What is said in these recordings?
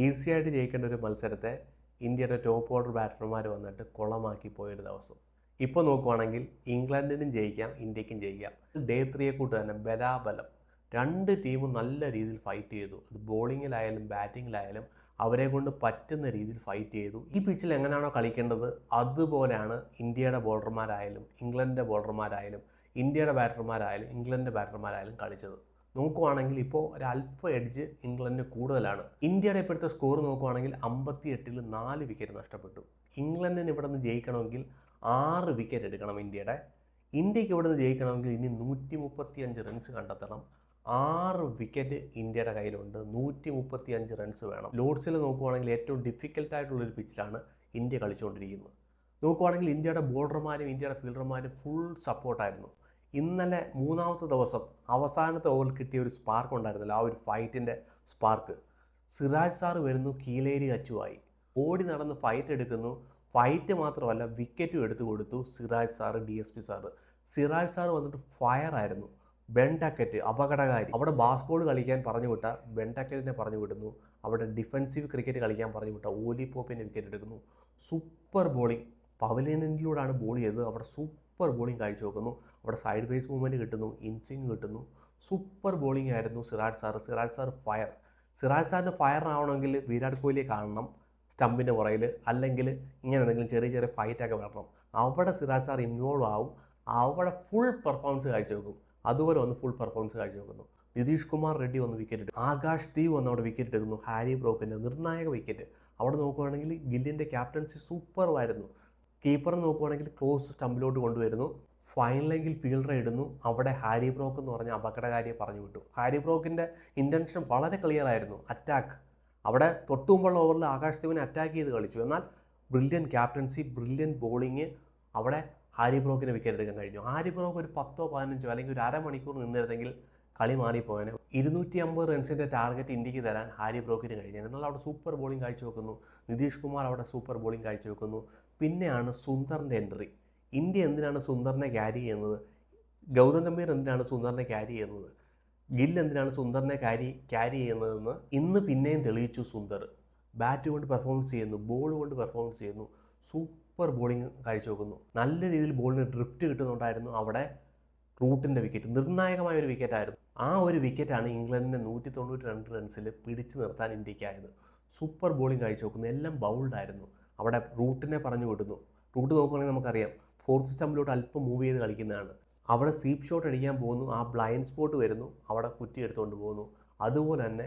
ഈസിയായിട്ട് ജയിക്കേണ്ട ഒരു മത്സരത്തെ ഇന്ത്യയുടെ ടോപ്പ് ഓർഡർ ബാറ്റർമാർ വന്നിട്ട് കുളമാക്കി പോയൊരു ദിവസം. ഇപ്പോൾ നോക്കുവാണെങ്കിൽ ഇംഗ്ലണ്ടിനും ജയിക്കാം, ഇന്ത്യക്കും ജയിക്കാം. ഡേ 3 കൂട്ട് തന്നെ ബലാബലം രണ്ട് ടീമും നല്ല രീതിയിൽ ഫൈറ്റ് ചെയ്തു. അത് ബോളിങ്ങിലായാലും ബാറ്റിങ്ങിലായാലും അവരെ കൊണ്ട് പറ്റുന്ന രീതിയിൽ ഫൈറ്റ് ചെയ്തു. ഈ പിച്ചിൽ എങ്ങനെയാണോ കളിക്കേണ്ടത് അതുപോലെയാണ് ഇന്ത്യയുടെ ബോളർമാരായാലും ഇംഗ്ലണ്ടിൻ്റെ ബോളർമാരായാലും ഇന്ത്യയുടെ ബാറ്റർമാരായാലും ഇംഗ്ലണ്ടിൻ്റെ ബാറ്റർമാരായാലും കളിച്ചത്. നോക്കുവാണെങ്കിൽ ഇപ്പോൾ ഒരല്പ എഡ്ജ് ഇംഗ്ലണ്ടിന് കൂടുതലാണ്. ഇന്ത്യയുടെ ഇപ്പോഴത്തെ സ്കോർ നോക്കുവാണെങ്കിൽ 58-ൽ 4 വിക്കറ്റ് നഷ്ടപ്പെട്ടു. ഇംഗ്ലണ്ടിന് ഇവിടെ നിന്ന് ജയിക്കണമെങ്കിൽ 6 വിക്കറ്റ് എടുക്കണം ഇന്ത്യക്ക് ഇവിടെ നിന്ന് ജയിക്കണമെങ്കിൽ ഇനി 135 റൺസ് കണ്ടെത്തണം. 6 വിക്കറ്റ് ഇന്ത്യയുടെ കയ്യിലുണ്ട്, 135 റൺസ് വേണം. ലോർഡ്സിൽ നോക്കുവാണെങ്കിൽ ഏറ്റവും ഡിഫിക്കൽട്ടായിട്ടുള്ളൊരു പിച്ചിലാണ് ഇന്ത്യ കളിച്ചുകൊണ്ടിരിക്കുന്നത്. നോക്കുവാണെങ്കിൽ ഇന്ത്യയുടെ ബോളർമാരും ഇന്ത്യയുടെ ഫീൽഡർമാരും ഫുൾ സപ്പോർട്ടായിരുന്നു. ഇന്നലെ മൂന്നാമത്തെ ദിവസം അവസാനത്തെ ഓവറിൽ കിട്ടിയ ഒരു സ്പാർക്ക് ഉണ്ടായിരുന്നില്ല, ആ ഒരു ഫൈറ്റിൻ്റെ സ്പാർക്ക്. സിറാജ് സാറ് വരുന്നു, കീലേരി അച്ചുവായി ഓടി നടന്ന് ഫൈറ്റ് എടുക്കുന്നു. ഫൈറ്റ് മാത്രമല്ല വിക്കറ്റും എടുത്തു കൊടുത്തു Siraj sir, DSP sir. Siraj sir വന്നിട്ട് ഫയറായിരുന്നു. ബെൻ ടക്കറ്റ് അപകടകാരി. അവിടെ ബാസ്ബോൾ കളിക്കാൻ പറഞ്ഞു വിട്ട ബെൻ ടക്കറ്റിനെ പറഞ്ഞു വിടുന്നു. അവിടെ ഡിഫൻസീവ് ക്രിക്കറ്റ് കളിക്കാൻ പറഞ്ഞു വിട്ട ഓലി പോപ്പിൻ്റെ വിക്കറ്റ് എടുക്കുന്നു. Super bowling. പവലിയനിലൂടെയാണ് ബോൾ ചെയ്തത്. അവിടെ സൂപ്പർ ബോളിംഗ് കാഴ്ചവെക്കുന്നു. അവിടെ സൈഡ് ബേസ് മൂവ്മെൻറ്റ് കിട്ടുന്നു, ഇൻസിങ് കിട്ടുന്നു. സൂപ്പർ ബോളിംഗ് ആയിരുന്നു സിറാജ് സാറ് ഫയർ. സിറാജ് സാറിന് ഫയർ ആവണമെങ്കിൽ വിരാട് കോഹ്ലിയെ കാണണം സ്റ്റമ്പിൻ്റെ പുറയിൽ, അല്ലെങ്കിൽ ഇങ്ങനെ എന്തെങ്കിലും ചെറിയ ചെറിയ ഫൈറ്റൊക്കെ വരണം. അവിടെ സിറാജ് സാർ ഇൻവോൾവ് ആവും, അവിടെ ഫുൾ പെർഫോമൻസ് കാഴ്ചവെക്കും. അതുപോലെ വന്ന് ഫുൾ പെർഫോമൻസ് കാഴ്ചവെക്കുന്നു. നിതീഷ് കുമാർ റെഡ്ഡി വന്ന് വിക്കറ്റ് എടുക്കും. ആകാശ് ദീപ് വന്ന് അവിടെ വിക്കറ്റ് എടുക്കുന്നു. ഹാരി ബ്രോക്കിൻ്റെ നിർണായക വിക്കറ്റ്. അവിടെ നോക്കുകയാണെങ്കിൽ ഗില്ലിൻ്റെ ക്യാപ്റ്റൻസി സൂപ്പറുമായിരുന്നു. കീപ്പർ നോക്കുവാണെങ്കിൽ ക്ലോസ് സ്റ്റമ്പിലോട്ട് കൊണ്ടുവരുന്നു. ഫൈനലെങ്കിൽ ഫീൽഡറെ ഇടുന്നു. അവിടെ ഹാരി ബ്രോക്ക് എന്ന് പറഞ്ഞ അപകടകാരിയെ പറഞ്ഞു വിട്ടു. ഹാരി ബ്രോക്കിൻ്റെ ഇൻറ്റൻഷൻ വളരെ ക്ലിയർ ആയിരുന്നു, അറ്റാക്ക്. അവിടെ തൊട്ടുമുമ്പുള്ള ഓവറിൽ ആകാശ് ദീപിനെ അറ്റാക്ക് ചെയ്ത് കളിച്ചു. എന്നാൽ ബ്രില്യൻ ക്യാപ്റ്റൻസി, ബ്രില്യൻ ബോളിങ്. അവിടെ ഹാരി ബ്രോക്കിന് വിക്കറ്റ് എടുക്കാൻ കഴിഞ്ഞു. ഹാരി ബ്രോക്ക് ഒരു 10-15 അല്ലെങ്കിൽ ഒരു അരമണിക്കൂർ നിന്നിരുന്നെങ്കിൽ കളി മാറിപ്പോയനെ. 250 റൺസിൻ്റെ ടാർഗറ്റ് ഇന്ത്യക്ക് തരാൻ ഹാരി ബ്രോക്കിന് കഴിഞ്ഞു. എന്നാൽ അവിടെ സൂപ്പർ ബോളിംഗ് കാഴ്ചവെക്കുന്നു. നിതീഷ് കുമാർ അവിടെ സൂപ്പർ ബോളിംഗ് കാഴ്ചവെക്കുന്നു. പിന്നെയാണ് സുന്ദറിൻ്റെ എൻട്രി. ഇന്ത്യ എന്തിനാണ് സുന്ദറിനെ ക്യാരി ചെയ്യുന്നത്? ഗൗതം ഗംഭീർ എന്തിനാണ് സുന്ദറിനെ ക്യാരി ചെയ്യുന്നത്? ഗിൽ എന്തിനാണ് സുന്ദറിനെ ക്യാരി ചെയ്യുന്നതെന്ന് ഇന്ന് പിന്നെയും തെളിയിച്ചു സുന്ദർ. ബാറ്റ് കൊണ്ട് പെർഫോമൻസ് ചെയ്യുന്നു, ബോൾ കൊണ്ട് പെർഫോമൻസ് ചെയ്യുന്നു. സൂപ്പർ ബോളിംഗ് കാഴ്ചവെക്കുന്നു. നല്ല രീതിയിൽ ബോളിന് ഡ്രിഫ്റ്റ് കിട്ടുന്നുണ്ടായിരുന്നു. അവിടെ റൂട്ടിൻ്റെ വിക്കറ്റ് നിർണായകമായ ഒരു വിക്കറ്റായിരുന്നു. ആ ഒരു വിക്കറ്റാണ് ഇംഗ്ലണ്ടിനെ 192 റൺസിൽ പിടിച്ചു നിർത്താൻ ഇന്ത്യക്കായത്. സൂപ്പർ ബോളിംഗ് കാഴ്ചവെക്കുന്നു. എല്ലാം ബൗൾഡായിരുന്നു. അവിടെ റൂട്ടിനെ പറഞ്ഞു വിടുന്നു. റൂട്ട് നോക്കുകയാണെങ്കിൽ നമുക്കറിയാം 4th സ്റ്റമ്പിലോട്ട് അല്പം മൂവ് ചെയ്ത് കളിക്കുന്നതാണ്. അവിടെ സ്വീപ്പ് ഷോട്ട് അടിക്കാൻ പോകുന്നു, ആ ബ്ലൈൻഡ് സ്പോട്ട് വരുന്നു, അവിടെ കുറ്റി എടുത്തുകൊണ്ട് പോകുന്നു. അതുപോലെ തന്നെ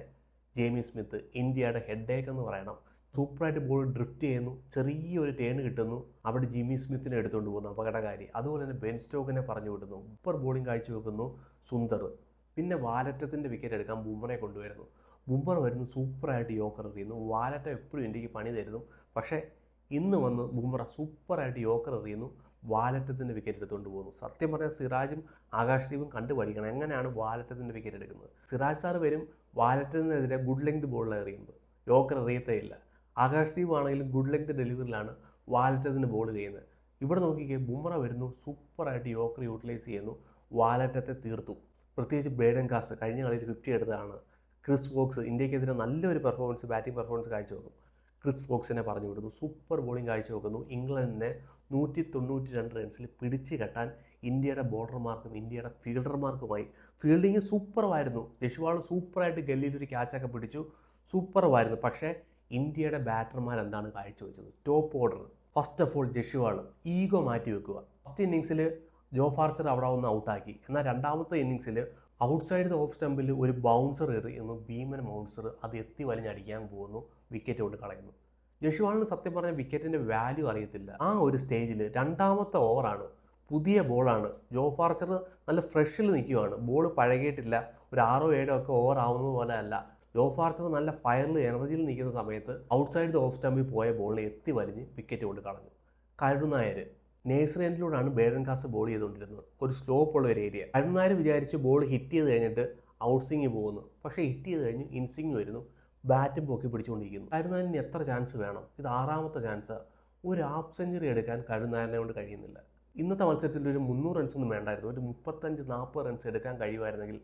ജെയ്മി സ്മിത്ത്, ഇന്ത്യയുടെ ഹെഡേക്ക് എന്ന് പറയണം, സൂപ്പറായിട്ട് ബോൾ ഡ്രിഫ്റ്റ് ചെയ്യുന്നു. ചെറിയൊരു ടേൺ കിട്ടുന്നു, അവിടെ ജിമ്മി സ്മിത്തിനെ എടുത്തുകൊണ്ട് പോകുന്നു, അപകടകാരി. അതുപോലെ തന്നെ ബെൻ സ്റ്റോക്കിനെ പറഞ്ഞു വിടുന്നു. സൂപ്പർ ബോളിംഗ് കാഴ്ചവെക്കുന്നു സുന്ദർ. പിന്നെ വാലറ്റത്തിൻ്റെ വിക്കറ്റ് എടുക്കാൻ ബുംറയെ കൊണ്ടുവരുന്നു. ബുംറ വരുന്നു, സൂപ്പറായിട്ട് യോക്കർ എറിയുന്നു. വാലറ്റ എപ്പോഴും ഇന്ത്യക്ക് പണി തരുന്നു. പക്ഷേ ഇന്ന് വന്ന് ബുംറ സൂപ്പറായിട്ട് യോക്കർ എറിയുന്നു, വാലറ്റത്തിൻ്റെ വിക്കറ്റ് എടുത്തുകൊണ്ട് പോകുന്നു. സത്യം പറഞ്ഞാൽ സിറാജും ആകാശ് ദീപും കണ്ടുപഠിക്കണം എങ്ങനെയാണ് വാലറ്റത്തിൻ്റെ വിക്കറ്റ് എടുക്കുന്നത്. സിറാജ് സാർ വരും വാലറ്റത്തിനെതിരെ ഗുഡ് ലെങ്ത് ബോളിൽ എറിയുമ്പോൾ യോക്കർ എറിയത്തേ ഇല്ല. ആകാശ് ദീപ് ആണെങ്കിലും ഗുഡ് ലെങ്ത് ഡെലിവറിയിലാണ് വാലറ്റത്തിന് ബോൾ ചെയ്യുന്നത്. ഇവിടെ നോക്കിക്കേ, ബുംറ വരുന്നു, സൂപ്പറായിട്ട് യോക്കർ യൂട്ടിലൈസ് ചെയ്യുന്നു, വാലറ്റത്തെ തീർത്തു. പ്രത്യേകിച്ച് ബ്രേഡൻ കാസ് കഴിഞ്ഞ കളിയിൽ 50 എടുത്തതാണ്. ക്രിസ് വോക്സ് ഇന്ത്യക്കെതിരെ നല്ലൊരു പെർഫോമൻസ്, ബാറ്റിംഗ് പെർഫോമൻസ് കാഴ്ചവെക്കും. ക്രിസ് ഫോക്സിനെ പറഞ്ഞു വിടുന്നു, സൂപ്പർ ബോളിംഗ് കാഴ്ചവെക്കുന്നു. ഇംഗ്ലണ്ടിനെ 192 റൺസിൽ പിടിച്ചു കെട്ടാൻ ഇന്ത്യയുടെ ബോളർമാർക്കും ഇന്ത്യയുടെ ഫീൽഡർമാർക്കുമായി. ഫീൽഡിങ് സൂപ്പറുമായിരുന്നു. ജഷ്വാൾ സൂപ്പറായിട്ട് ഗല്ലിയിലൊരു ക്യാച്ചൊക്കെ പിടിച്ചു, സൂപ്പറുമായിരുന്നു. പക്ഷേ ഇന്ത്യയുടെ ബാറ്റർമാർ എന്താണ് കാഴ്ചവെച്ചത്? Top order. First of all Jaiswal ego മാറ്റി വെക്കുക. ഫസ്റ്റ് ഇന്നിങ്സിൽ ജോഫ് ആർച്ചർ അവിടെ ഒന്ന് ഔട്ടാക്കി. എന്നാൽ രണ്ടാമത്തെ ഇന്നിങ്സിൽ ഔട്ട്സൈഡ് ദ ഓഫ് സ്റ്റമ്പിൽ ഒരു ബൗൺസർ എറിയുന്നു, ഭീമൻ ബൗൺസർ. അത് എത്തി വലിഞ്ഞടിക്കാൻ പോകുന്നു, വിക്കറ്റ് കൊണ്ട് കളയുന്നു. ജഷ്വാളിന് സത്യം പറഞ്ഞാൽ വിക്കറ്റിൻ്റെ വാല്യൂ അറിയത്തില്ല. ആ ഒരു സ്റ്റേജിൽ രണ്ടാമത്തെ ഓവറാണ്, പുതിയ ബോളാണ്. ജോഫ് ആർച്ചർ നല്ല ഫ്രഷിൽ നിൽക്കുകയാണ്, ബോൾ പഴകിയിട്ടില്ല. ഒരു 6-7 ഒക്കെ ഓവർ ആവുന്നത് പോലെ അല്ല. ജോഫ് ആർച്ചർ നല്ല ഫയറിൽ എനർജിയിൽ നിൽക്കുന്ന സമയത്ത് ഔട്ട്സൈഡ് ദ ഓഫ് സ്റ്റമ്പിൽ പോയ ബോളിനെ എത്തി വലിഞ്ഞ് വിക്കറ്റ് കൊണ്ട് കളഞ്ഞു. കരുണായർ നേഴ്സറി എൻഡിലൂടെയാണ് ബേഡൻ കാസ് ബോൾ ചെയ്തുകൊണ്ടിരുന്നത്, ഒരു സ്ലോപ്പ് ഉള്ള ഒരു ഏരിയ. കരുണായർ വിചാരിച്ച് ബോൾ ഹിറ്റ് ചെയ്ത് കഴിഞ്ഞിട്ട് ഔട്ട് സ്വിങ് പോകുന്നു. പക്ഷേ ഹിറ്റ് ചെയ്ത് കഴിഞ്ഞ് ഇൻസ്വിങ് വരുന്നു, ബാറ്റും പൊക്കി പിടിച്ചുകൊണ്ടിരിക്കുന്നു. കരുണായരിന് എത്ര ചാൻസ് വേണം? ഇത് 6ാമത്തെ ചാൻസ്. ഒരു ഹാഫ് സെഞ്ചുറി എടുക്കാൻ കരുണായരിനെ കൊണ്ട് കഴിയുന്നില്ല. ഇന്നത്തെ മത്സരത്തിൽ ഒരു 300 റൺസൊന്നും വേണ്ടായിരുന്നു. ഒരു 35-40 റൺസ് എടുക്കാൻ കഴിയുമായിരുന്നെങ്കിൽ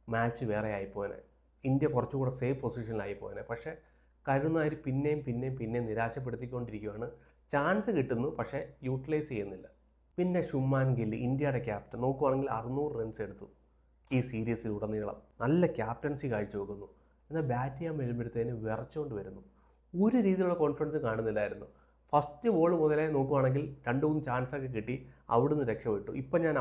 മാച്ച് വേറെ ആയിപ്പോയനെ. ഇന്ത്യ കുറച്ചുകൂടെ സേഫ് പൊസിഷനിലായി പോയനെ. പക്ഷേ കരുനായർ പിന്നെയും നിരാശപ്പെടുത്തിക്കൊണ്ടിരിക്കുകയാണ്. ചാൻസ് കിട്ടുന്നു, പക്ഷേ യൂട്ടിലൈസ് ചെയ്യുന്നില്ല. പിന്നെ ശുഭ്മാൻ ഗിൽ, ഇന്ത്യയുടെ ക്യാപ്റ്റൻ, നോക്കുവാണെങ്കിൽ 600 റൺസ് എടുത്തു ഈ സീരീസിലുടനീളം. നല്ല ക്യാപ്റ്റൻസി കാഴ്ചവെക്കുന്നു. എന്നാൽ ബാറ്റ് ചെയ്യാൻ വരുമ്പോഴത്തേന് വിറച്ചുകൊണ്ട് വരുന്നു. ഒരു രീതിയിലുള്ള കോൺഫിഡൻസ് കാണുന്നില്ലായിരുന്നു. ഫസ്റ്റ് ബോൾ മുതലേ നോക്കുവാണെങ്കിൽ 2-3 ചാൻസൊക്കെ കിട്ടി, അവിടുന്ന് രക്ഷപ്പെട്ടു. ഇപ്പം ഞാൻ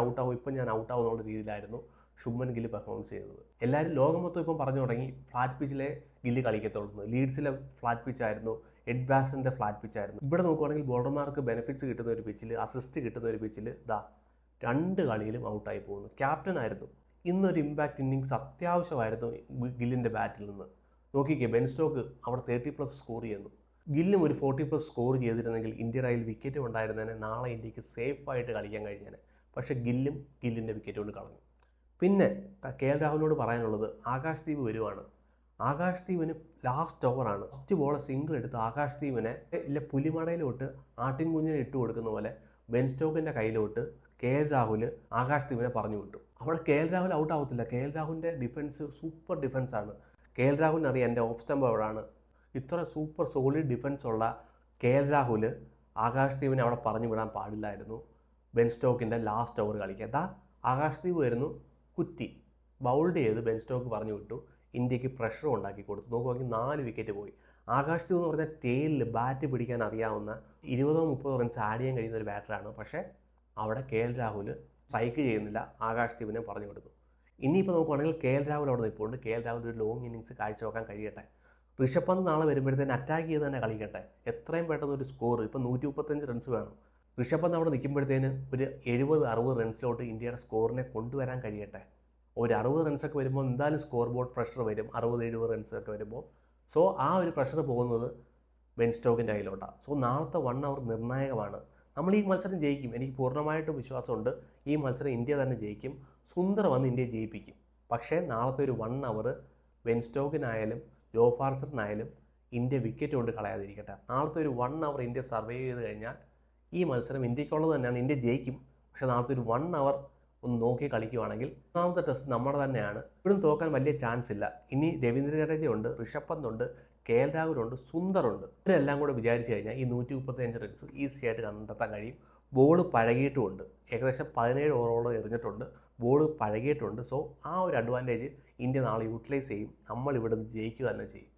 ഔട്ടാവും എന്നുള്ള രീതിയിലായിരുന്നു ശുഭ്മൻ ഗിൽ പെർഫോമൻസ് ചെയ്യുന്നത്. എല്ലാവരും ലോകം മൊത്തം ഇപ്പം പറഞ്ഞു തുടങ്ങി ഫ്ലാറ്റ് പിച്ചിലെ ഗില്ല് കളിക്കത്തുള്ളൂ. ലീഡ്സിലെ ഫ്ലാറ്റ് പിച്ചായിരുന്നു, എഡ്ബാസ്റ്റൻ്റെ ഫ്ലാറ്റ് പിച്ചായിരുന്നു. ഇവിടെ നോക്കുവാണെങ്കിൽ ബോളർമാർക്ക് ബെനിഫിറ്റ്സ് കിട്ടുന്ന ഒരു പിച്ചിൽ, അസിസ്റ്റ് കിട്ടുന്ന ഒരു പിച്ചിൽ 2 കളിയിലും ഔട്ടായി പോകുന്നു. ക്യാപ്റ്റനായിരുന്നു. ഇന്നൊരു ഇമ്പാക്റ്റ് ഇന്നിങ്സ് അത്യാവശ്യമായിരുന്നു ഗില്ലിൻ്റെ ബാറ്റിൽ നിന്ന്. നോക്കിക്കേ, ബെൻ സ്റ്റോക്ക് അവിടെ 30+ സ്കോർ ചെയ്യുന്നു. ഗില്ലും ഒരു 40+ സ്കോർ ചെയ്തിരുന്നെങ്കിൽ ഇന്ത്യയുടെ കയ്യിൽ വിക്കറ്റ് ഉണ്ടായിരുന്നതിനെ നാളെ ഇന്ത്യക്ക് സേഫായിട്ട് കളിക്കാൻ കഴിഞ്ഞേനെ. പക്ഷേ ഗില്ലിൻ്റെ വിക്കറ്റ് കൊണ്ട് കളഞ്ഞു. പിന്നെ KL രാഹുലിനോട് പറയാനുള്ളത്, ആകാശ്ദീപ് വരുവാണ്. ആകാശ്ദീപിന് ലാസ്റ്റ് ഓവറാണ്. ഫസ്റ്റ് ബോളെ സിംഗിൾ എടുത്ത് ആകാശ്ദീപിനെ പുലിമടയിലോട്ട് ആട്ടിൻകുഞ്ഞിനെ ഇട്ട് കൊടുക്കുന്ന പോലെ ബെൻ സ്റ്റോക്കിൻ്റെ കയ്യിലോട്ട് KL രാഹുൽ ആകാശ്ദീപിനെ പറഞ്ഞു വിട്ടു. അവിടെ KL രാഹുൽ ഔട്ട് ആവത്തില്ല. KL രാഹുലിൻ്റെ ഡിഫൻസ് സൂപ്പർ ഡിഫൻസാണ്. KL രാഹുലിന് അറിയാം എൻ്റെ ഓഫ് സ്റ്റംപ് എവിടെയാണ്. ഇത്ര സൂപ്പർ സോളിഡ് ഡിഫൻസ് ഉള്ള KL രാഹുൽ ആകാശ്ദീപിനെ അവിടെ പറഞ്ഞു വിടാൻ പാടില്ലായിരുന്നു. ബെൻ സ്റ്റോക്കിൻ്റെ ലാസ്റ്റ് ഓവർ കളിക്കുക. ആകാശ്ദീപ് വരുന്നു, കുറ്റി ബൗൾഡ് ചെയ്ത് ബെൻ സ്റ്റോക്ക് പറഞ്ഞു വിട്ടു. ഇന്ത്യക്ക് പ്രഷർ ഉണ്ടാക്കി കൊടുത്തു. നോക്കുവാണെങ്കിൽ 4 വിക്കറ്റ് പോയി. ആകാശ്ദീപ് എന്ന് പറഞ്ഞാൽ ടെയിലിൽ ബാറ്റ് പിടിക്കാൻ അറിയാവുന്ന 20-30 റൺസ് ആഡ് ചെയ്യാൻ കഴിയുന്ന ഒരു ബാറ്ററാണ്. പക്ഷേ അവിടെ KL രാഹുൽ സ്ട്രൈക്ക് ചെയ്യുന്നില്ല, ആകാശ്ദീപിനെ പറഞ്ഞു വിടുന്നു. ഇനിയിപ്പോൾ നോക്കുവാണെങ്കിൽ KL രാഹുൽ അവിടെ നിൽപ്പുണ്ട്. KL രാഹുൽ ഒരു ലോങ് ഇന്നിങ്സ് കാഴ്ചവെക്കാൻ കഴിയട്ടെ. ഋഷഭ് പന്ത് നാളെ വരുമ്പോഴത്തേന് അറ്റാക്ക് ചെയ്ത് തന്നെ കളിക്കട്ടെ. എത്രയും പെട്ടെന്ന് ഒരു സ്കോർ, ഇപ്പോൾ 135 റൺസ് വേണം. ഋഷഭ് പന്ത് അവിടെ നിൽക്കുമ്പോഴത്തേന് ഒരു 70-60 റൺസിലോട്ട് ഇന്ത്യയുടെ സ്കോറിനെ കൊണ്ടുവരാൻ കഴിയട്ടെ. ഒരു 60 റൺസൊക്കെ വരുമ്പോൾ എന്തായാലും സ്കോർ ബോർഡ് പ്രഷർ വരും. 60-70 റൺസൊക്കെ വരുമ്പോൾ സോ ആ ഒരു പ്രഷർ പോകുന്നത് ബെൻ സ്റ്റോക്കിൻ്റെ കയ്യിലോട്ടാണ്. സോ നാളത്തെ 1 അവർ നിർണായകമാണ്. നമ്മൾ ഈ മത്സരം ജയിക്കും, എനിക്ക് പൂർണ്ണമായിട്ടും വിശ്വാസമുണ്ട്. ഈ മത്സരം ഇന്ത്യ തന്നെ ജയിക്കും. സുന്ദർ വന്ന് ഇന്ത്യയെ ജയിപ്പിക്കും. പക്ഷേ നാളത്തെ ഒരു 1 അവർ ബെൻ സ്റ്റോക്കിനായാലും ജോഫ് ആർച്ചറിനായാലും ഇന്ത്യ വിക്കറ്റ് കൊണ്ട് കളയാതിരിക്കട്ടെ. നാളത്തെ ഒരു 1 അവർ ഇന്ത്യ സർവൈവ് ചെയ്ത് കഴിഞ്ഞാൽ ഈ മത്സരം ഇന്ത്യക്കുള്ളത് തന്നെയാണ്. ഇന്ത്യ ജയിക്കും. പക്ഷേ നാളത്തെ ഒരു 1 അവർ ഒന്ന് നോക്കി കളിക്കുവാണെങ്കിൽ ഒന്നാമത്തെ ടെസ്റ്റ് നമ്മുടെ തന്നെയാണ്. ഇപ്പോഴും തോക്കാൻ വലിയ ചാൻസ് ഇല്ല. ഇനി രവീന്ദ്ര ജഡേജയുണ്ട്, ഋഷഭ് പന്തുണ്ട്, KL രാഹുലുണ്ട്, സുന്ദറുണ്ട്. ഇവരെല്ലാം കൂടെ വിചാരിച്ചു കഴിഞ്ഞാൽ ഈ 135 റൺസ് ഈസിയായിട്ട് കണ്ടെത്താൻ കഴിയും. ബോൾ പഴകിയിട്ടുമുണ്ട്. ഏകദേശം 17 ഓവറോളം എറിഞ്ഞിട്ടുണ്ട്. ബോൾ പഴകിയിട്ടുണ്ട്. സോ ആ ഒരു അഡ്വാൻറ്റേജ് ഇന്ത്യ നാളെ യൂട്ടിലൈസ് ചെയ്യും. നമ്മൾ ഇവിടുന്ന് ജയിക്കുക തന്നെ ചെയ്യും.